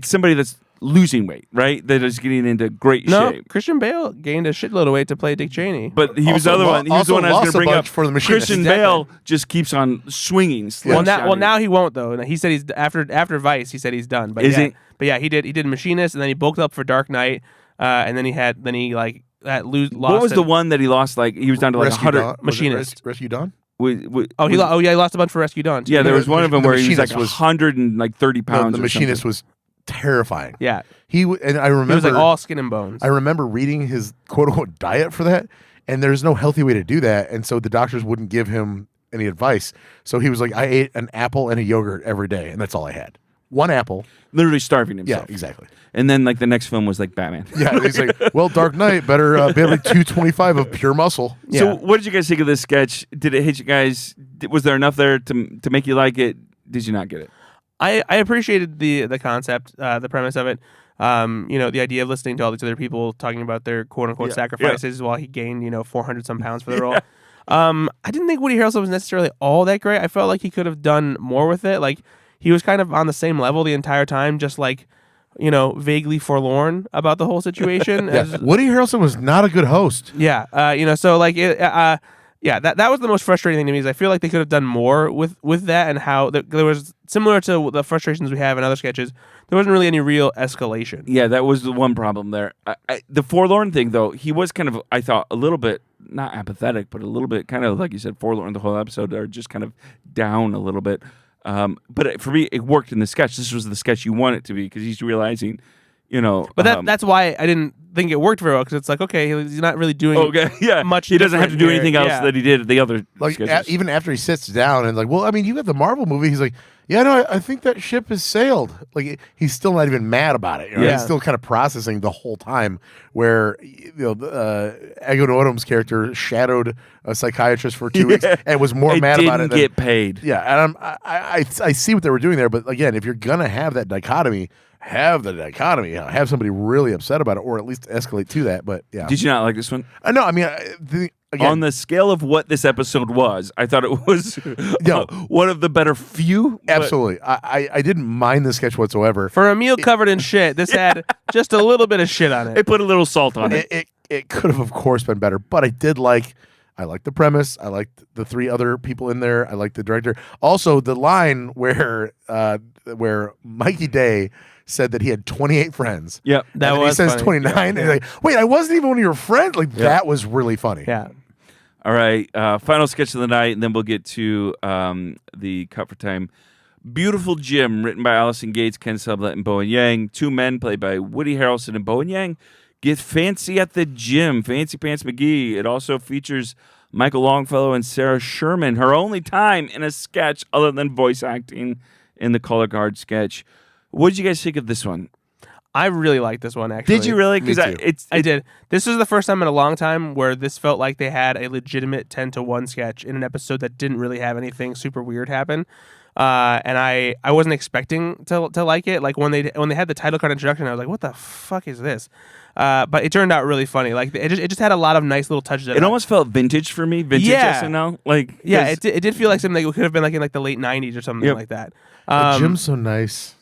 somebody that's losing weight, right? That is getting into great shape. Christian Bale gained a shitload of weight to play Dick Cheney. But he was the other one. He was the one I was going to bring up. For the Machinist. Christian Bale just keeps on swinging. Well, now he won't though. He said he's after Vice. He said he's done. But But yeah, he did Machinist, and then he bulked up for Dark Knight, and then he lost. What was the one that he lost? Like he was down to like 100. Machinist. Rescue Dawn. He lost a bunch for Rescue Dawn too. Yeah, there was one of them where he was like 130 pounds. The Machinist was terrifying. Yeah, and I remember he was like all skin and bones. I remember reading his quote unquote diet for that, and there's no healthy way to do that, and so the doctors wouldn't give him any advice. So he was like, I ate an apple and a yogurt every day, and that's all I had. One apple. Literally starving himself. Yeah, exactly. And then like the next film was like Batman. Yeah, he's like, well, Dark Knight better be like 225 of pure muscle. Yeah. So what did you guys think of this sketch? Did it hit you guys? Was there enough there to make you like it? Did you not get it? I appreciated the concept, the premise of it. The idea of listening to all these other people talking about their quote unquote sacrifices while he gained 400 some pounds for the role. I didn't think Woody Harrelson was necessarily all that great. I felt like he could have done more with it. Like he was kind of on the same level the entire time, just like vaguely forlorn about the whole situation. Woody Harrelson was not a good host. Yeah, so like that was the most frustrating thing to me. Is I feel like they could have done more with that, and how there was similar to the frustrations we have in other sketches. There wasn't really any real escalation. Yeah, that was the one problem there. The forlorn thing, though, he was kind of, I thought, a little bit not apathetic, but a little bit kind of like you said, forlorn the whole episode, or just kind of down a little bit. But for me, it worked in the sketch. This was the sketch you want it to be, because he's realizing, But that's why I didn't think it worked very well, because it's like, okay, he's not really doing much. He doesn't have to do here. anything else that he did at the other sketches. Even after he sits down and like, well, I mean, you got the Marvel movie. He's like, yeah, no, I think that ship has sailed. Like he's still not even mad about it. He's still kind of processing the whole time. Where Ego Nwodom's character shadowed a psychiatrist for 2 weeks and was more mad about it. Didn't get paid. Yeah, and I see what they were doing there, but again, if you're gonna have that dichotomy, have the dichotomy. Have somebody really upset about it, or at least escalate to that. But yeah, did you not like this one? No, I mean, again, on the scale of what this episode was, I thought it was one of the better few. Absolutely, I didn't mind the sketch whatsoever. For a meal covered in shit, this had just a little bit of shit on it. It put a little salt on it. It could have, of course, been better, but I liked the premise. I liked the three other people in there. I liked the director. Also, the line where Mikey Day said that he had 28 friends. Yep. That was he says funny. 29. Yeah. And he's like, wait, I wasn't even one of your friends? Like, that was really funny. Yeah. All right. Final sketch of the night, and then we'll get to the cut for time. Beautiful Jim, written by Allison Gates, Ken Sublett, and Bowen Yang. Two men played by Woody Harrelson and Bowen Yang get fancy at the gym. Fancy Pants McGee. It also features Michael Longfellow and Sarah Sherman, her only time in a sketch other than voice acting in the Cologuard sketch. What did you guys think of this one? I really liked this one, actually. Did you really? Because I did. This was the first time in a long time where this felt like they had a legitimate 10-to-1 sketch in an episode that didn't really have anything super weird happen. And I wasn't expecting to like it. Like when they had the title card introduction, I was like, "What the fuck is this?" But it turned out really funny. Like it just had a lot of nice little touches. It almost felt vintage for me. Vintage SNL. Like it did feel like something that could have been like in like the late 90s or something like that. The gym's so nice.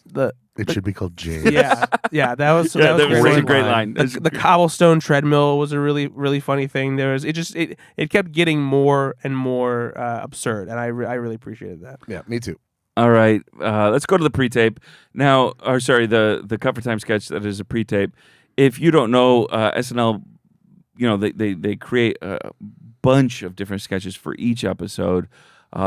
It should be called James. Yeah, that was a great great line. The cobblestone treadmill was a really, really funny thing. There was it kept getting more and more absurd, and I really appreciated that. Yeah, me too. All right, let's go to the pre-tape now. Or sorry, the cover time sketch that is a pre-tape. If you don't know, SNL, they create a bunch of different sketches for each episode.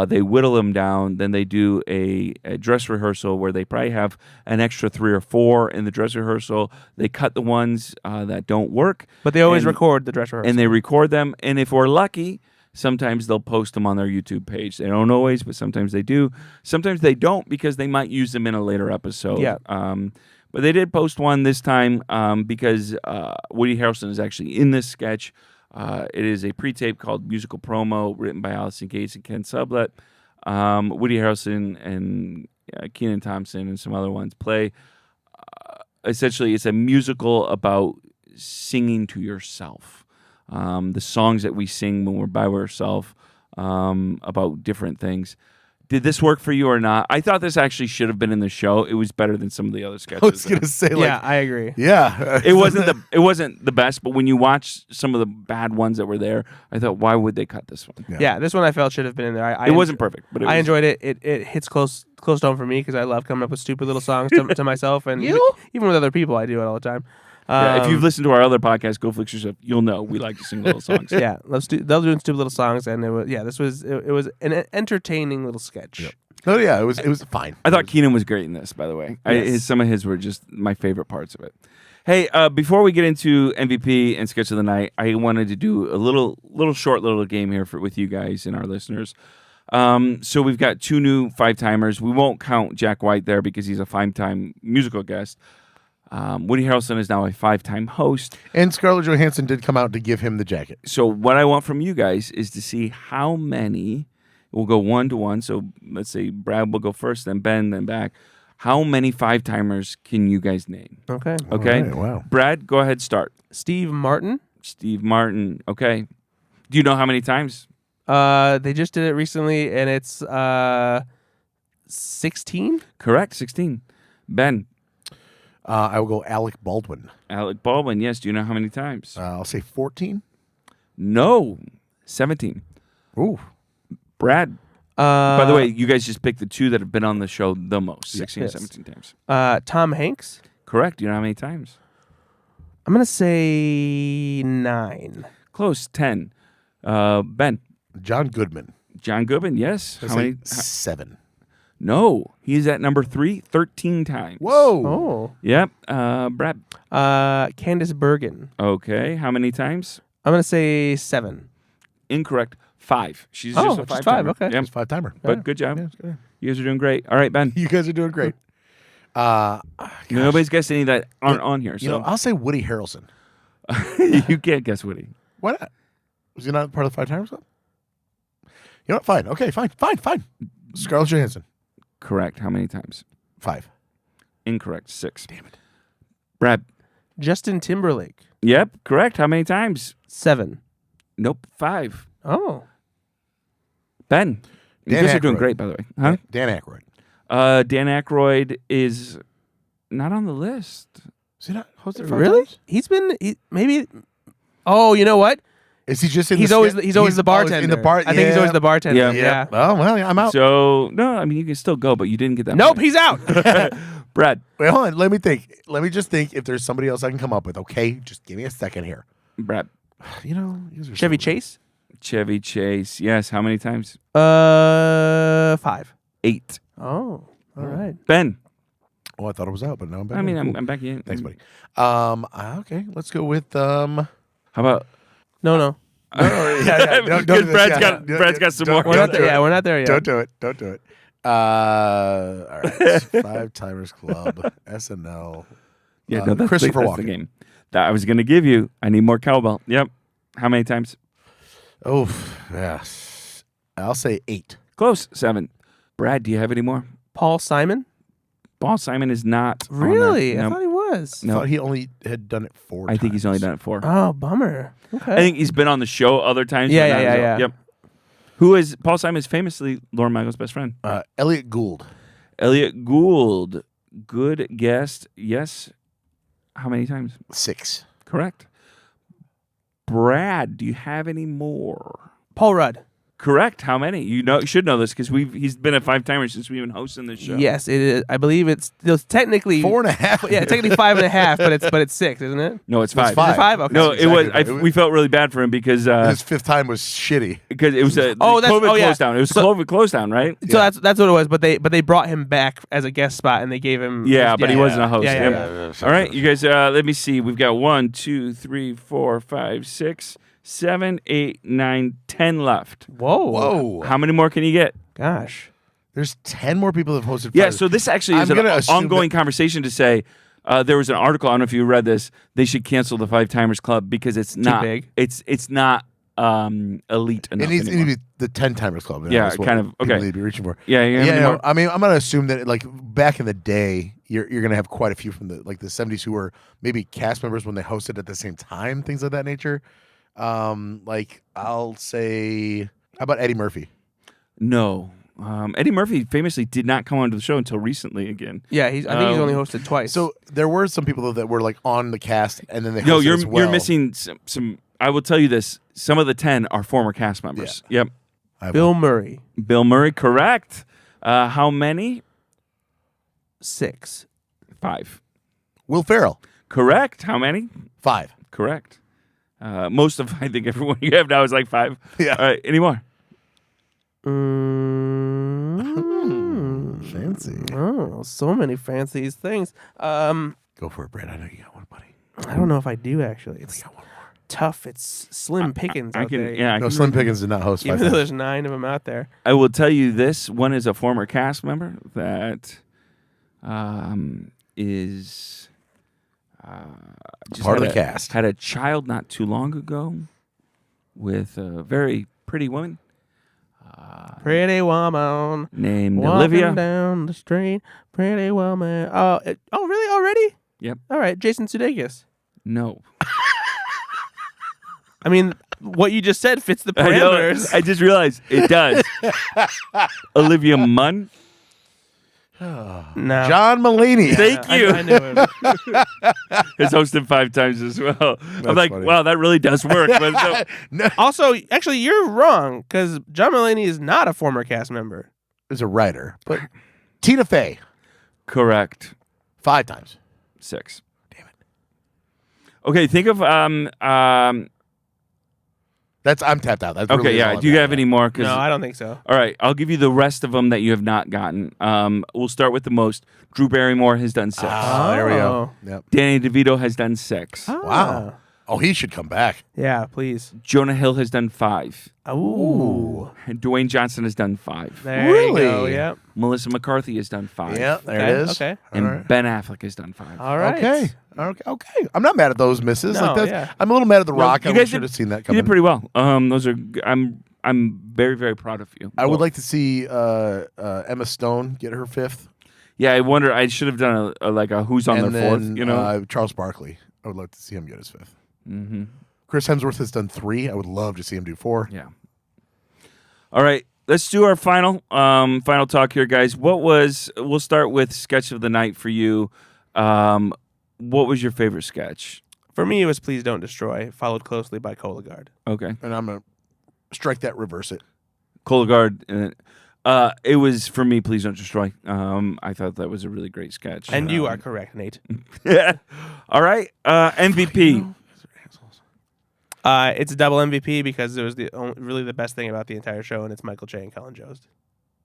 They whittle them down. Then they do a dress rehearsal where they probably have an extra 3 or 4 in the dress rehearsal. They cut the ones that don't work. But they always record the dress rehearsal. And they record them. And if we're lucky, sometimes they'll post them on their YouTube page. They don't always, but sometimes they do. Sometimes they don't because they might use them in a later episode. Yeah. But they did post one this time because Woody Harrelson is actually in this sketch. It is a pre-tape called Musical Promo, written by Allison Gates and Ken Sublett. Woody Harrelson and Kenan Thompson and some other ones play. Essentially, it's a musical about singing to yourself. The songs that we sing when we're by ourselves about different things. Did this work for you or not? I thought this actually should have been in the show. It was better than some of the other sketches. I was gonna say, like, Yeah, I agree. yeah, It wasn't the best, but when you watch some of the bad ones that were there, I thought, why would they cut this one? Yeah, this one I felt should have been in there. It wasn't perfect, but I enjoyed it. It hits close to home for me because I love coming up with stupid little songs to myself, and even with other people, I do it all the time. Yeah, if you've listened to our other podcast, Go Flix Yourself, you'll know we like to sing little songs. Yeah, love doing stupid little songs, and this was an entertaining little sketch. Yep. Oh yeah, it was fine. I thought Keenan was great in this, by the way. Yes. Some of his were just my favorite parts of it. Hey, before we get into MVP and Sketch of the Night, I wanted to do a little short game here with you guys and our listeners. So we've got 2 new 5-timers. We won't count Jack White there because he's a 5-time musical guest. Woody Harrelson is now a 5-time host. And Scarlett Johansson did come out to give him the jacket. So what I want from you guys is to see how many. We'll go 1 to 1. So let's say Brad will go first, then Ben, then back. How many 5-timers can you guys name? Okay. Okay. Right, wow. Brad, go ahead, start. Steve Martin. Steve Martin. Okay. Do you know how many times? They just did it recently, and it's 16. Correct, 16. Ben. I will go Alec Baldwin. Alec Baldwin, yes. Do you know how many times? I'll say 14. No, 17. Ooh. Brad. By the way, you guys just picked the 2 that have been on the show the most, 16 Yes. or 17 times. Tom Hanks. Correct. Do you know how many times? I'm gonna say 9. Close, 10. Ben. John Goodman. John Goodman, yes. I'll How say many? 7. No, he's at number 3, 13 times. Whoa. Oh. Yep. Brad. Candace Bergen. Okay. How many times? I'm gonna say 7. Incorrect. 5. She's Oh, just a just 5. 5, okay. Yep. It's 5-timer. But good job. Yeah, it's good. You guys are doing great. All right, Ben. You guys are doing great. Nobody's guessed any that aren't on here. You know, So I'll say Woody Harrelson. you can't guess Woody. Why not? Was he not part of the 5-timers club? You know what? Fine. Okay, fine. Scarlett Johansson. Correct. How many times? 5. Incorrect. 6. Damn it. Brad. Justin Timberlake. Yep. Correct. How many times? 7. Nope. 5. Oh. Ben. You Dan guys are doing Aykroyd. great, by the way. Huh? Dan Aykroyd. Dan Aykroyd is not on the list. Is he not hosted 5 Really? times? He's been maybe. Oh, you know what? Is he just in He's the always skit? the bartender. in the bar. I think he's always the bartender. Yeah. Yeah. Oh, well, I'm out. So, no, I mean, you can still go, but you didn't get that Nope, many. he's out. Brad. Wait, hold on. Let me think. Let me just think if there's somebody else I can come up with. Okay, just give me a second here. Brad. You know, you guys are Chevy so- Chase. Chevy Chase. Yes. How many times? 5. 8. Oh, all right. Ben. Oh, I thought it was out, but now I'm back. I mean, in. Cool. I'm back in. Thanks, buddy. Okay, let's go with How about? No. No, yeah. Don't do this. Brad's Yeah, got some more. We're not there. Yeah, we're not there yet. Don't do it. Don't do it. All right. 5-timers club. SNL. Yeah, no, that's Christopher that's the Walken. game that I was going to give you. I need more cowbell. Yep. How many times? Oh, yes. I'll say 8. Close. 7. Brad, do you have any more? Paul Simon. Paul Simon is not. on there. Really? I Nope. thought he was. I No. thought he only had done it 4 times. I think he's only done it 4. Oh, bummer. Okay. I think he's been on the show other times. Yeah, but not yeah, as- yeah. Yep. Who is Paul Simon? Is famously Lauren Michaels' best friend. Elliot Gould. Elliot Gould. Good guess. Yes. How many times? 6. Correct. Brad, do you have any more? Paul Rudd. Correct. How many? You should know this because he's been a 5-timer since we've been hosting this show. Yes, it is. I believe it's technically 4.5. Yeah, technically 5.5, but it's 6, isn't it? No, it's 5. It's 5. Is it 5? Okay. No, That's it was. exactly right. We felt really bad for him because His 5th time was shitty. it was a Oh, that's- COVID oh, yeah. closed down. It was So- COVID closed down, right? So that's what it was. But they brought him back as a guest spot and they gave him. Yeah, but he wasn't a host. Yeah, Yep. All right, you guys. Let me see. We've got 1, 2, 3, 4, 5, 6, 7, 8, 9, 10 left. Whoa. How many more can you get? Gosh. There's 10 more people that have hosted. Yeah, 5. so this actually is I'm an gonna assume ongoing conversation to say There was an article. I don't know if you read this. They should cancel the 5-timers club because it's not big. It's not elite enough. It needs anymore. to be the 10-timers club. Yeah, That's what kind of, people okay. need to be reaching for. Yeah, you have any more? I mean, I'm gonna assume that like back in the day, you're gonna have quite a few from the 70s who were maybe cast members when they hosted at the same time, things of that nature. Like I'll say, how about Eddie Murphy? No. Eddie Murphy famously did not come onto the show until recently again. Yeah, I think he's only hosted twice. So there were some people though that were like on the cast, and then they No, hosted as well. you're missing some. I will tell you this: some of the 10 are former cast members. Yep. Bill Murray, Bill Murray, correct. How many? 6. 5. Will Ferrell, Correct. How many? 5. Correct. Most of I think everyone you have now is like 5. Yeah. All right. Any more? Fancy. Oh, so many fancy things. Go for it, Brad. I know you got one, buddy. I don't know if I do actually. It's tough. It's slim pickings I out can. there. Yeah. I No, can Slim Pickens did not host Even 5 though times. there's 9 of them out there. I will tell you this: one is a former cast member that is just Part of had the cast. Had a child not too long ago with a very pretty woman Pretty woman named walking Olivia. down the street. Pretty woman. Oh, really? Already? Yep. All right, Jason Sudeikis. No. I mean, what you just said fits the I know. parameters. I just realized it does. Olivia Munn. No. John Mulaney. Thank you. I knew it. Has hosted 5 times as well. I'm That's like, funny. wow, that really does work. But no. No, Also, actually, you're wrong because John Mulaney is not a former cast member. is a writer, but Tina Fey, Correct. 5 times. 6. Damn it. Okay, think of I'm tapped out. That's okay, really yeah. all I've Do you got. have any more? 'Cause- No, I don't think so. all right, I'll give you the rest of them that you have not gotten. We'll start with the most. Drew Barrymore has done 6. Ah, there we go. Oh. Yep. Danny DeVito has done 6. Wow. Oh, he should come back. Yeah, please. Jonah Hill has done 5. Ooh. And Dwayne Johnson has done 5. There you go. Really? Yep. Melissa McCarthy has done 5. Yeah, there Okay, it is. okay. And All right. Ben Affleck has done 5. All right. Okay. I'm not mad at those misses. No, like that's, yeah. I'm a little mad at The No, Rock. you I guys should did- have seen that You coming. did pretty well. Those are. I'm very, very proud of you. I would like to see Emma Stone get her 5th. Yeah, I wonder. I should have done a who's on and their 4th. then, You know. Charles Barkley. I would like to see him get his 5th. Mm-hmm. Chris Hemsworth has done 3. I would love to see him do 4. Yeah. All right, let's do our final talk here, guys. We'll start with sketch of the night for you. What was your favorite sketch? For me, it was Please Don't Destroy, followed closely by Cologuard. Okay, And I'm going to strike that, reverse it. Cologuard. It was for me. Please Don't Destroy. I thought that was a really great sketch. And you are correct, Nate. All right, MVP. It's a double MVP because it was really the best thing about the entire show, and it's Michael Che and Colin Jost.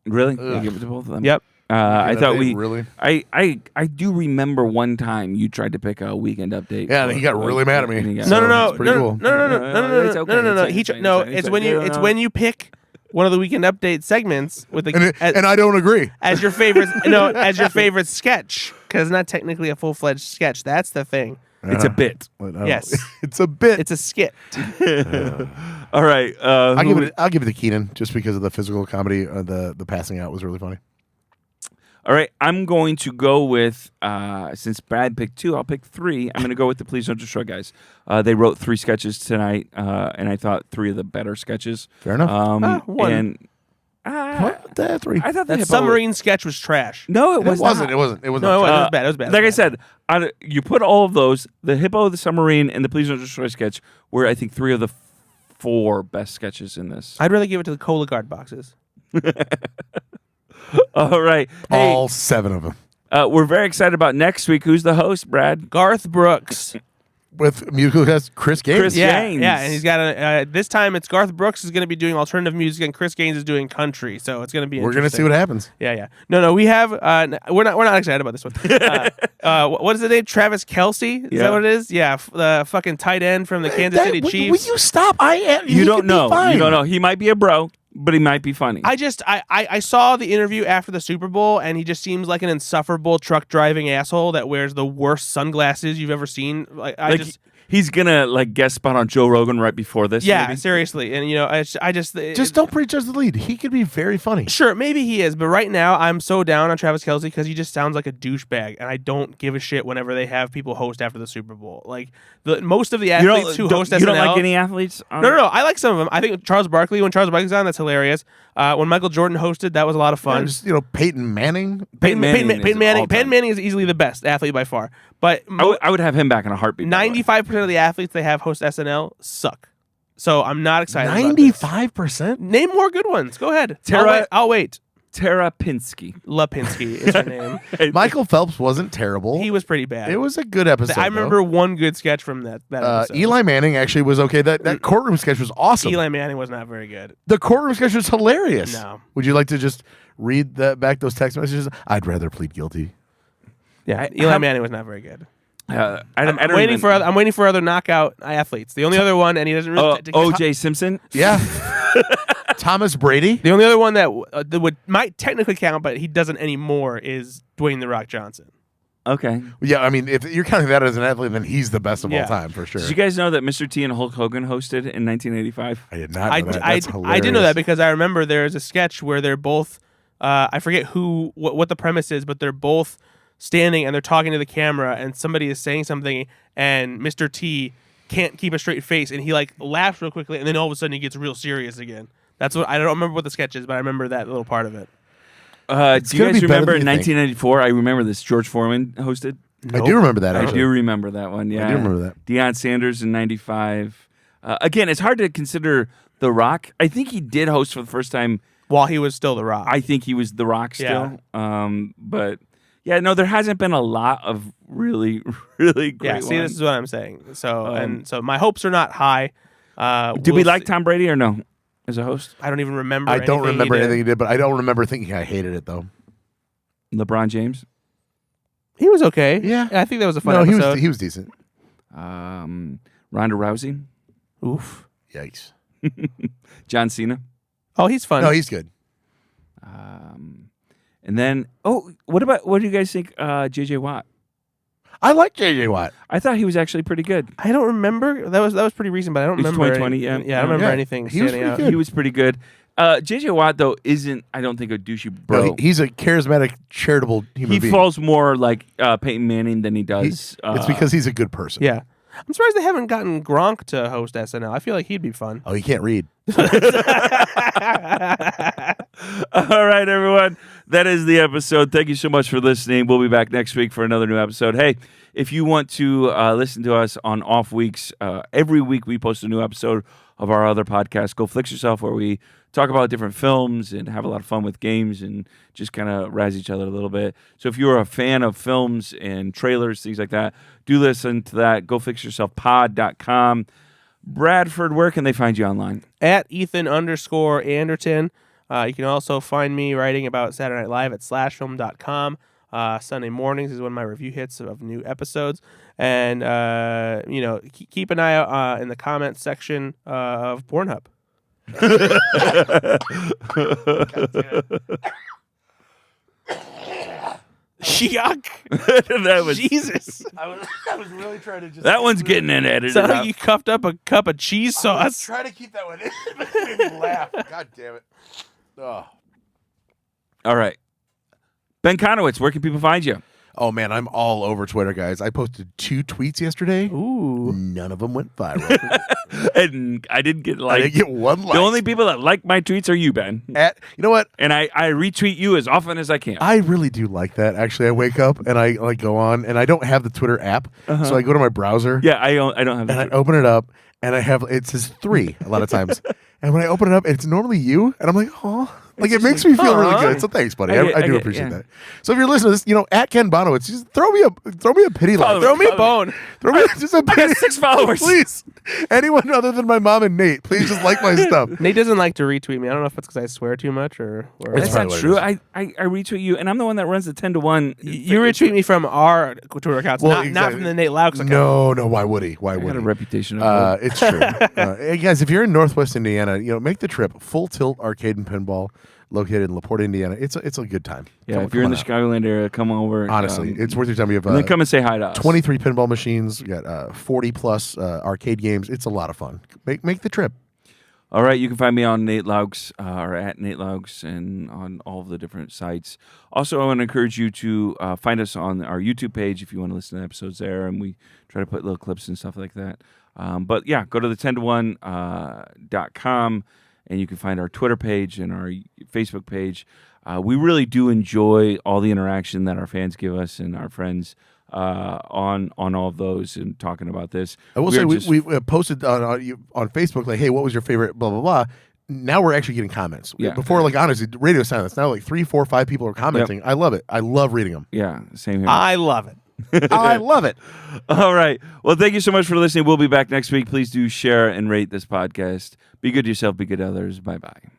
Really? Ugh. You give it to both of them? Yep. I thought we. really. I do remember one time you tried to pick a weekend update. Yeah, and he got really mad at me. And he got- No. it's pretty cool. It's okay. No, It's it's fine. when you No. it's when you pick one of the weekend update segments with And I don't agree. as your favorite as your favorite sketch because it's not technically a full-fledged sketch. That's the thing. It's a bit. Yes. It's a bit. It's a skit. All right. I'll give it to Keenan just because of the physical comedy. The passing out was really funny. All right. I'm going to go with since Brad picked 2, I'll pick 3. I'm going to go with the Please Don't Destroy guys. They wrote 3 sketches tonight, and I thought 3 of the better sketches. Fair enough. One. And What? 3. I thought the That hippo submarine sketch was trash. No, it It was wasn't. not. It wasn't. It was No, it not. wasn't. It was bad. It was bad. Like It I was said, you put all of those, the hippo, the submarine, and the Please Don't Destroy sketch were, I think, 3 of the 4 best sketches in this. I'd rather give it to the Cologuard boxes. All right. Hey, All 7 of them. we're very excited about next week. Who's the host, Brad? Garth Brooks. With musical guest Chris Gaines. Chris Yeah, Gaines. yeah, and he's got this time it's Garth Brooks is going to be doing alternative music and Chris Gaines is doing country, so it's going to be. We're gonna see what happens. Yeah. No, we have. We're not excited about this one. What is the name? Travis Kelce? Is Yeah. that what it is? Yeah, the fucking tight end from the Kansas City Chiefs. Will you stop? You don't know. You don't know. He might be a bro. But he might be funny. I saw the interview after the Super Bowl, and he just seems like an insufferable truck driving asshole that wears the worst sunglasses you've ever seen. He's gonna like guest spot on Joe Rogan right before this. Yeah, maybe? seriously. And I just don't prejudge the lead. He could be very funny. Sure, maybe he is, but right now I'm so down on Travis Kelce because he just sounds like a douchebag, and I don't give a shit whenever they have people host after the Super Bowl. Like most of the athletes who host SNL. You don't like any athletes? No. I like some of them. I think Charles Barkley, when Charles Barkley's on, that's hilarious. When Michael Jordan hosted, that was a lot of fun. Peyton Manning. Peyton Manning is easily the best athlete by far. But I would have him back in a heartbeat. 95% of the athletes they have host SNL suck. So I'm not excited. 95%? Name more good ones. Go ahead. I'll wait. Tara Pinsky. Lapinski is her name. Michael Phelps wasn't terrible. He was pretty bad. It was a good episode. I remember one good sketch from that episode. Eli Manning actually was okay. That courtroom sketch was awesome. Eli Manning was not very good. The courtroom sketch was hilarious. No. Would you like to just read back those text messages? I'd rather plead guilty. Yeah, Eli Manning was not very good. I'm waiting for other knockout athletes. The only other one, and he doesn't really. O.J. Simpson. Yeah. Thomas Brady. The only other one that might technically count, but he doesn't anymore, is Dwayne "The Rock" Johnson. Okay. Yeah, I mean, if you're counting that as an athlete, then he's the best of all time for sure. Did you guys know that Mr. T and Hulk Hogan hosted in 1985? I did not know that. That's hilarious. I did know that because I remember there's a sketch where they're both. I forget what the premise is, but they're both standing and they're talking to the camera, and somebody is saying something, and Mr. T can't keep a straight face, and he like laughs real quickly, and then all of a sudden he gets real serious again. That's what I don't remember what the sketch is, but I remember that little part of it. Do you guys remember in 1994? I remember this. George Foreman hosted. Nope. I do remember that. Actually. I do remember that one. Yeah, I do remember that. Deion Sanders in '95. Again, it's hard to consider The Rock. I think he did host for the first time while he was still The Rock. I think he was The Rock still. Yeah. But yeah, no, there hasn't been a lot of really, really great. Yeah, see, ones. this is what I'm saying. So so my hopes are not high. Did we like Tom Brady or no? As a host? I don't even remember. I don't remember anything he did, but I don't remember thinking I hated it though. LeBron James? He was okay. Yeah. I think that was a fun episode. he was decent. Ronda Rousey? Oof. Yikes. John Cena? Oh, he's fun. No, he's good. And then, what do you guys think J.J. Watt? I like J.J. Watt. I thought he was actually pretty good. I don't remember. That was pretty recent, but I don't remember. 2020, I don't remember anything standing out. He was pretty good. J.J. Watt, though, isn't, I don't think, a douchey bro. No, he's a charismatic, charitable human being. He falls more like Peyton Manning than he does. It's because he's a good person. Yeah. I'm surprised they haven't gotten Gronk to host SNL. I feel like he'd be fun. Oh, he can't read. All right, everyone. That is the episode. Thank you so much for listening. We'll be back next week for another new episode. Hey, if you want to listen to us on off weeks, every week we post a new episode of our other podcast, Go Flix Yourself, where we talk about different films and have a lot of fun with games and just kind of razz each other a little bit. So if you're a fan of films and trailers, things like that, do listen to that. GoFlixYourselfPod.com. Bradford, where can they find you online? At Ethan_Anderton. You can also find me writing about Saturday Night Live at slashfilm.com. Sunday mornings is when my review hits of new episodes. And, keep an eye out in the comments section of Pornhub. Yuck. That was Jesus. I was really trying to just... That one's getting in edited. Sounds like you cuffed up a cup of cheese sauce. I was trying to keep that one in, but it made me laugh. God damn it. Oh. All right. Ben Conowitz, where can people find you? Oh, man, I'm all over Twitter, guys. I posted 2 tweets yesterday. Ooh. None of them went viral. And I didn't get I didn't get one like. The only people that like my tweets are you, Ben. You know what? And I retweet you as often as I can. I really do like that. Actually, I wake up and I go on, and I don't have the Twitter app, so I go to my browser. Yeah, I don't have. And I open it up, and it says 3 a lot of times. And when I open it up, it's normally you, and I'm like, oh. Like, it makes me feel really good. So thanks, buddy. I do appreciate that. So if you're listening to this, at Ken Bonowitz, just throw me a pity like. Throw me a bone. Throw me just a pity. I got 6 followers. Please. Anyone other than my mom and Nate, please just like my stuff. Nate doesn't like to retweet me. I don't know if it's because I swear too much or That's not true. I retweet you, and I'm the one that runs the 10-to-1. You retweet me from our Twitter accounts, not from the Nate Laux account. No. Why would he? Why I would got he? a reputation of It's true. Hey, guys, if you're in Northwest Indiana, And make the trip. Full Tilt Arcade and Pinball, located in LaPorte, Indiana. It's a good time. Yeah, if you're in the Chicagoland area, come over. Honestly, it's worth your time. We have and then come and say hi to us. 23 pinball machines. We got 40 plus arcade games. It's a lot of fun. Make the trip. All right, you can find me on Nate Laugs or at Nate Laugs and on all of the different sites. Also, I want to encourage you to find us on our YouTube page if you want to listen to episodes there, and we try to put little clips and stuff like that. But yeah, go to the 10to1.com and you can find our Twitter page and our Facebook page. We really do enjoy all the interaction that our fans give us and our friends on all of those and talking about this. I will say we posted on Facebook like, hey, what was your favorite blah blah blah. Now we're actually getting comments. Yeah. Before, like, honestly, radio silence. Now like 3, 4, 5 people are commenting. Yep. I love it. I love reading them. Yeah, same here. I love it. I love it. All right. Well, thank you so much for listening. We'll be back next week. Please do share and rate this podcast. Be good to yourself. Be good to others. Bye-bye.